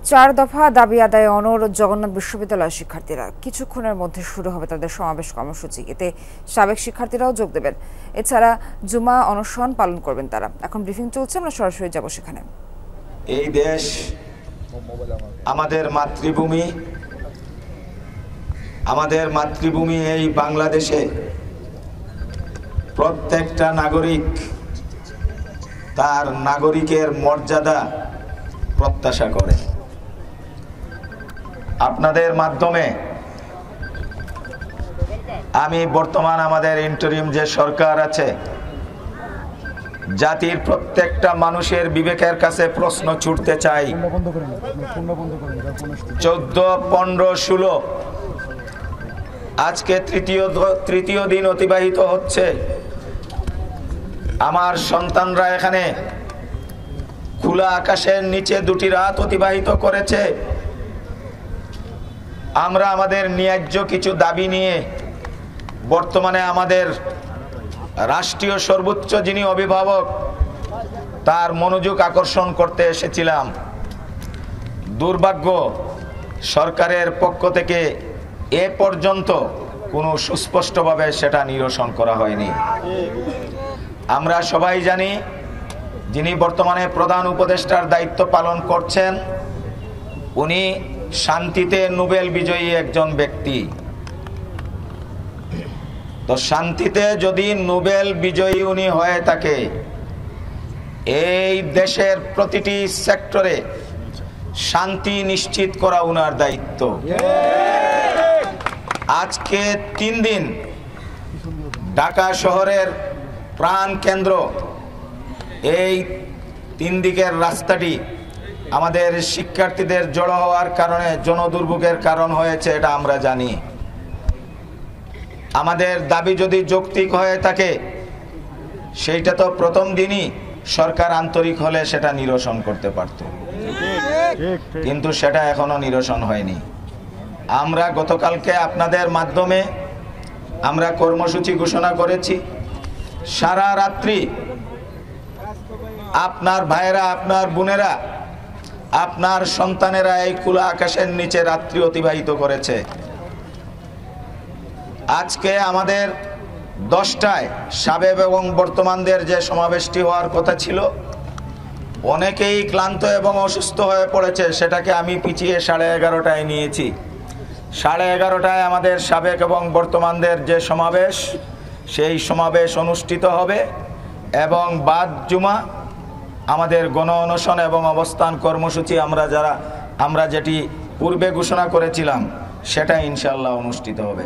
চার দফা দাবি আদায়ে অনড় জগন্নাথ বিশ্ববিদ্যালয়ের শিক্ষার্থীরা। কিছুক্ষণের মধ্যে শুরু হবে তাদের সমাবেশ কর্মসূচি। এতে সাবেক শিক্ষার্থীরাও যোগ দেবেন। এছাড়া জুমা অনশন পালন করবেন তারা। এখন ব্রিফিং চলছে, আমরা সরাসরি যাব সেখানে। এই দেশ আমাদের মাতৃভূমি, এই বাংলাদেশে প্রত্যেকটা নাগরিক তার নাগরিকের মর্যাদা প্রত্যাশা করে। আপনাদের মাধ্যমে আমি বর্তমান আমাদের ইন্টারিম যে সরকার আছে, জাতির প্রত্যেকটা মানুষের বিবেকের কাছে প্রশ্ন ছুটতে চাই। 14, 15, 16 আজকে তৃতীয় দিন অতিবাহিত হচ্ছে। আমার সন্তানরা এখানে খোলা আকাশের নিচে 2টি রাত অতিবাহিত করেছে। আমরা আমাদের ন্যায্য কিছু দাবি নিয়ে বর্তমানে আমাদের রাষ্ট্রীয় সর্বোচ্চ যিনি অভিভাবক তার মনোযোগ আকর্ষণ করতে এসেছিলাম। দুর্ভাগ্য, সরকারের পক্ষ থেকে এ পর্যন্ত কোনো সুস্পষ্টভাবে সেটা নিরসন করা হয়নি। আমরা সবাই জানি যিনি বর্তমানে প্রধান উপদেষ্টার দায়িত্ব পালন করছেন উনি শান্তিতে নোবেল বিজয়ী একজন ব্যক্তি। তো শান্তিতে যদি নোবেল বিজয়ী উনি হয়ে থাকে, এই দেশের প্রতিটি সেক্টরে শান্তি নিশ্চিত করা উনার দায়িত্ব। আজকে 3 দিন ঢাকা শহরের প্রাণ কেন্দ্র, এই 3 দিকের রাস্তাটি আমাদের শিক্ষার্থীদের জড়ো হওয়ার কারণে জনদুর্ভোগের কারণ হয়েছে, এটা আমরা জানি। আমাদের দাবি যদি যৌক্তিক হয়ে থাকে সেইটা তো প্রথম দিনই সরকার আন্তরিক হলে সেটা নিরসন করতে পারত, কিন্তু সেটা এখনো নিরসন হয়নি। আমরা গতকালকে আপনাদের মাধ্যমে আমরা কর্মসূচি ঘোষণা করেছি। সারা রাত্রি আপনার ভাইয়েরা, আপনার বোনেরা, আপনার সন্তানেরা এই খোলা আকাশের নিচে রাত্রি অতিবাহিত করেছে। আজকে আমাদের 10টায় সাবেক এবং বর্তমানদের যে সমাবেশটি হওয়ার কথা ছিল, অনেকেই ক্লান্ত এবং অসুস্থ হয়ে পড়েছে, সেটাকে আমি পিছিয়ে 11:30টায় নিয়েছি। 11:30টায় আমাদের সাবেক এবং বর্তমানদের যে সমাবেশ, সেই সমাবেশ অনুষ্ঠিত হবে এবং বাদ জুমা আমাদের গণ অনশন এবং অবস্থান কর্মসূচি আমরা যেটি পূর্বে ঘোষণা করেছিলাম সেটা ইনশাআল্লাহ অনুষ্ঠিত হবে।